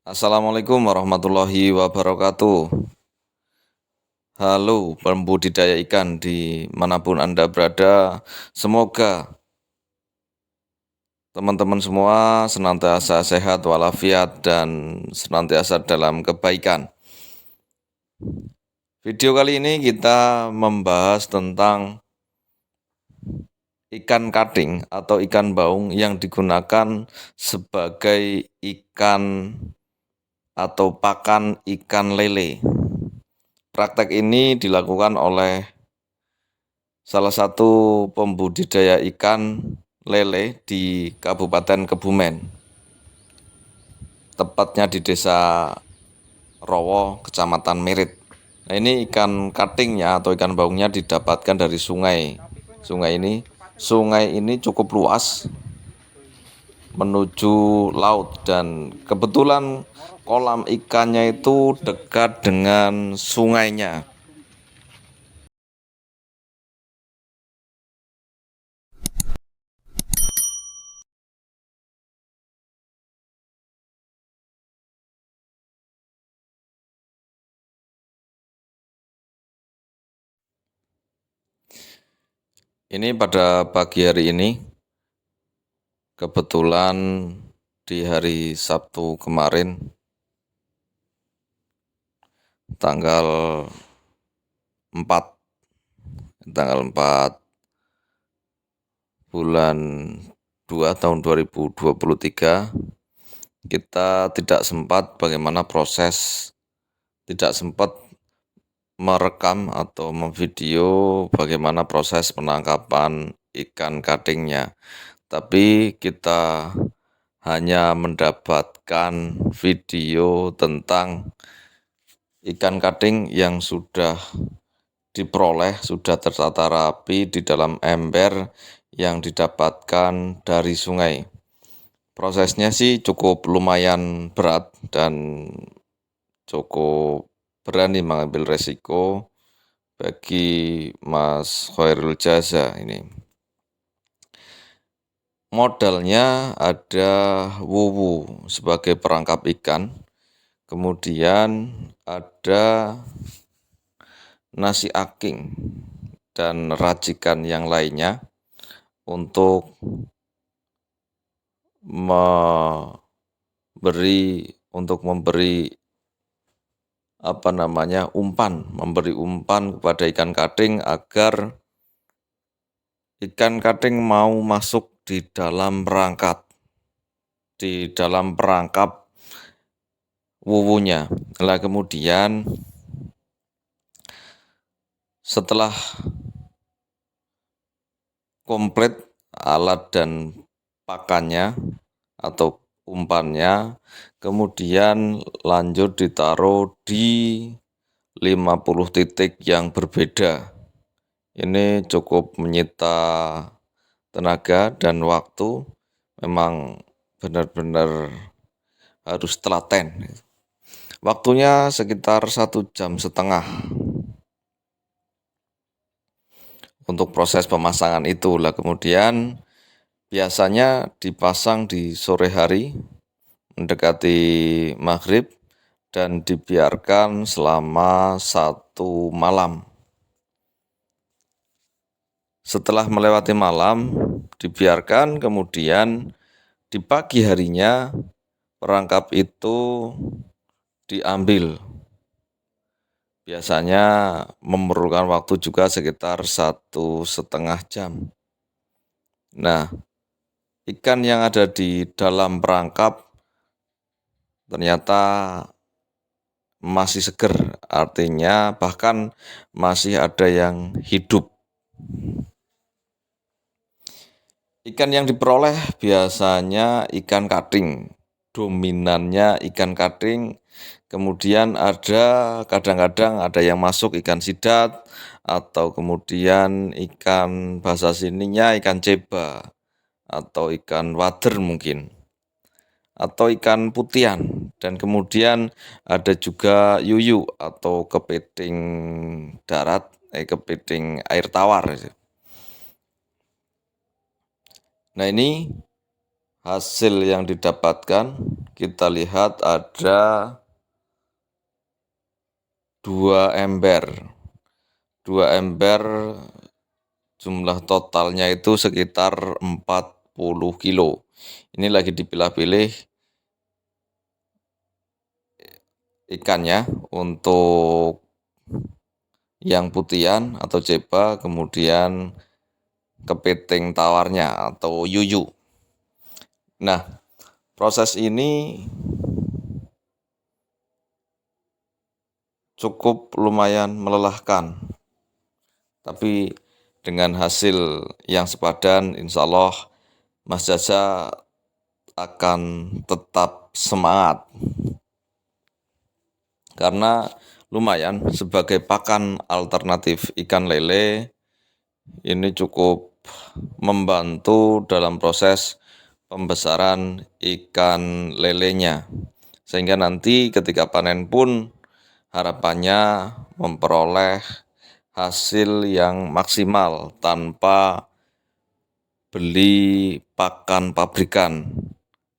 Assalamualaikum warahmatullahi wabarakatuh. Halo pembudidaya ikan dimanapun Anda berada, semoga teman-teman semua senantiasa sehat walafiat dan senantiasa dalam kebaikan. Video kali ini kita membahas tentang ikan kating atau ikan baung yang digunakan sebagai ikan atau pakan ikan lele. Praktek ini dilakukan oleh salah satu pembudidaya ikan lele di Kabupaten Kebumen, tepatnya di Desa Rowo, Kecamatan Mirit. Nah, ini ikan katingnya atau ikan baungnya didapatkan dari sungai. Sungai ini cukup luas menuju laut dan kebetulan kolam ikannya itu dekat dengan sungainya. Ini pada pagi hari ini, kebetulan di hari Sabtu kemarin, tanggal 4 bulan 2 tahun 2023, kita tidak sempat merekam atau memvideo bagaimana proses penangkapan ikan katingnya. Tapi kita hanya mendapatkan video tentang ikan kating yang sudah diperoleh, sudah tertata rapi di dalam ember yang didapatkan dari sungai. Prosesnya sih cukup lumayan berat dan cukup berani mengambil resiko bagi Mas Khairul Jaza ini. Modalnya ada wuwu sebagai perangkap ikan, kemudian ada nasi aking dan racikan yang lainnya untuk memberi umpan kepada ikan kating agar ikan kating mau masuk di dalam perangkap wuwunya. Nah, kemudian setelah komplit alat dan pakannya atau umpannya, kemudian lanjut ditaruh di 50 titik yang berbeda. Ini cukup menyita tenaga dan waktu, memang benar-benar harus telaten. Waktunya sekitar 1,5 jam untuk proses pemasangan itu. Lah kemudian biasanya dipasang di sore hari mendekati maghrib dan dibiarkan selama 1 malam. Setelah melewati malam, dibiarkan, kemudian di pagi harinya perangkap itu diambil. Biasanya memerlukan waktu juga sekitar 1,5 jam. Nah, ikan yang ada di dalam perangkap ternyata masih seger, artinya bahkan masih ada yang hidup. Ikan yang diperoleh biasanya ikan kating, dominannya ikan kating, kemudian kadang-kadang ada yang masuk ikan sidat, atau kemudian ikan bahasa sininya ikan ceba, atau ikan wader mungkin, atau ikan putian, dan kemudian ada juga yuyu atau kepiting darat, kepiting air tawar. Nah, ini hasil yang didapatkan kita lihat ada 2 ember. 2 ember jumlah totalnya itu sekitar 40 kilo. Ini lagi dipilah-pilih ikannya untuk yang putihan atau ceba, kemudian kepiting tawarnya atau yuyu. Nah, proses ini cukup lumayan melelahkan, tapi dengan hasil yang sepadan, insya Allah Mas Jaja akan tetap semangat. Karena lumayan sebagai pakan alternatif ikan lele, ini cukup membantu dalam proses pembesaran ikan lelenya. Sehingga nanti ketika panen pun harapannya memperoleh hasil yang maksimal tanpa beli pakan pabrikan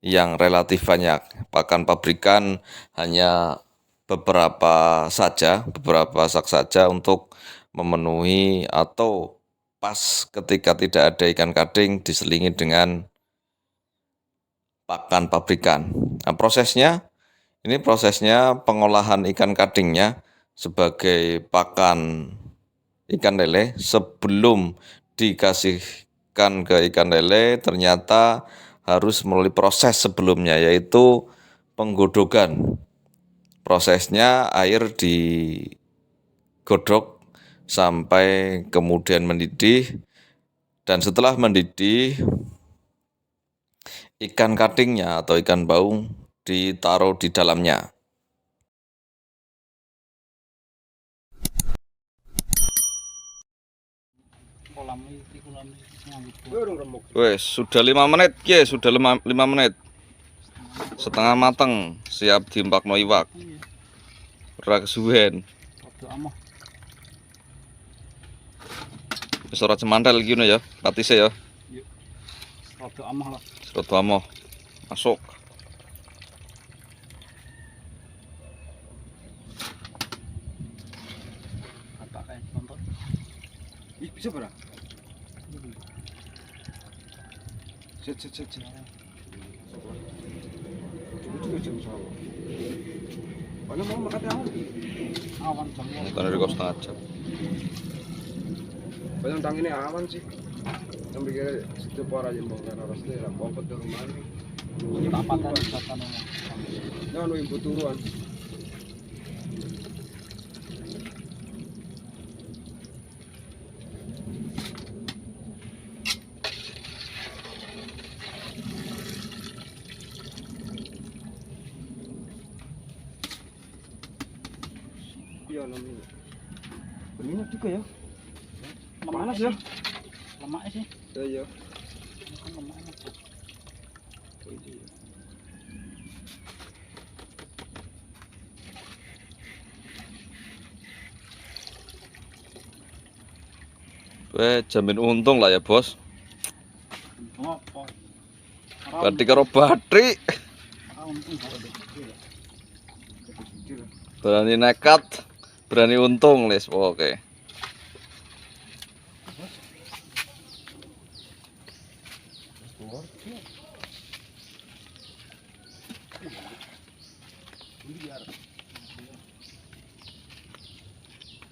yang relatif banyak. Pakan pabrikan hanya beberapa sak saja untuk memenuhi atau pas ketika tidak ada ikan kading diselingi dengan pakan pabrikan. Nah, prosesnya pengolahan ikan kadingnya sebagai pakan ikan lele. Sebelum dikasihkan ke ikan lele, ternyata harus melalui proses sebelumnya, yaitu penggodogan. Prosesnya air digodok sampai kemudian mendidih, dan setelah mendidih ikan kadingnya atau ikan baung ditaruh di dalamnya. Wes, sudah 5 menit, sudah 5 menit. Setengah mateng, siap diimbakno iwak. Ora kesuwen. Wis ora cemantel iki ya, patise ya. Rada amah lah. Rada amah. Masuk. Bisa berapa? Set. Mana mau makan awan? Awan semua. Karena di kos setengah jam. Banyak tang ini awan sih. Yang pikir setiap orang yang mau karena rasanya lah pokok di rumah ini. Ini apa kan? Jangan lu ibu turuan. Iya, berminyak juga ya. Panas ya? Lemaknya sih. Iya. Lemaknya. Jamin untung lah ya bos. Apa? Berarti karo bateri. Berani nekat, berani untung les pokoknya.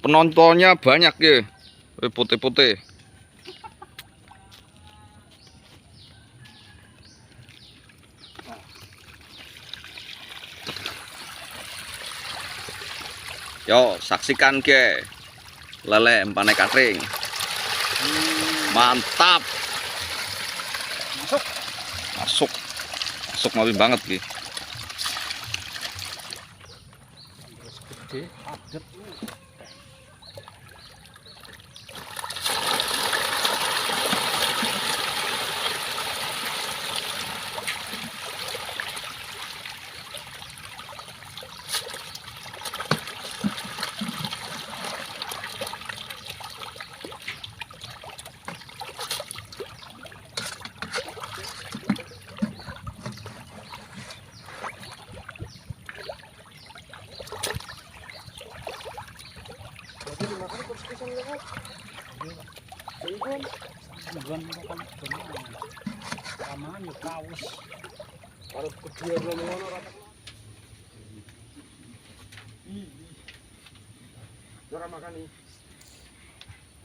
Penontonnya banyak ya, putih-putih. Yo, saksikan ke lele empane katring. Mantap. Masuk mawi banget ki. Gede, padet. tujuan kan ramane kaos. Arep kedua ngono ora. Ora makani.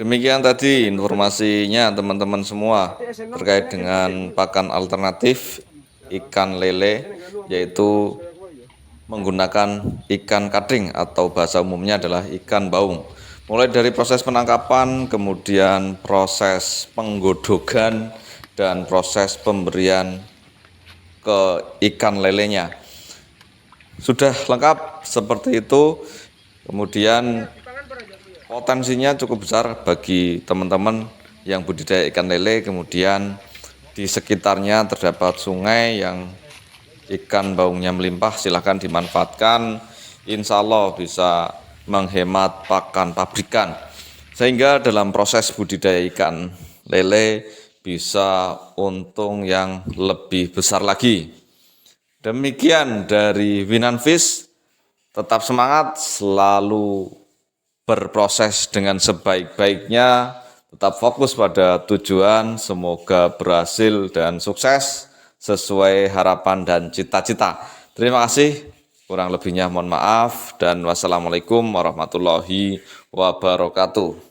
Demikian tadi informasinya teman-teman semua terkait dengan pakan alternatif ikan lele, yaitu menggunakan ikan kadring atau bahasa umumnya adalah ikan baung. Mulai dari proses penangkapan, kemudian proses penggodogan, dan proses pemberian ke ikan lelenya. Sudah lengkap seperti itu, kemudian potensinya cukup besar bagi teman-teman yang budidaya ikan lele, kemudian di sekitarnya terdapat sungai yang ikan baungnya melimpah, silahkan dimanfaatkan, insya Allah bisa menghemat pakan pabrikan, sehingga dalam proses budidaya ikan lele bisa untung yang lebih besar lagi. Demikian dari Winanfish, tetap semangat, selalu berproses dengan sebaik-baiknya, tetap fokus pada tujuan, semoga berhasil dan sukses sesuai harapan dan cita-cita. Terima kasih, kurang lebihnya mohon maaf, dan wassalamualaikum warahmatullahi wabarakatuh.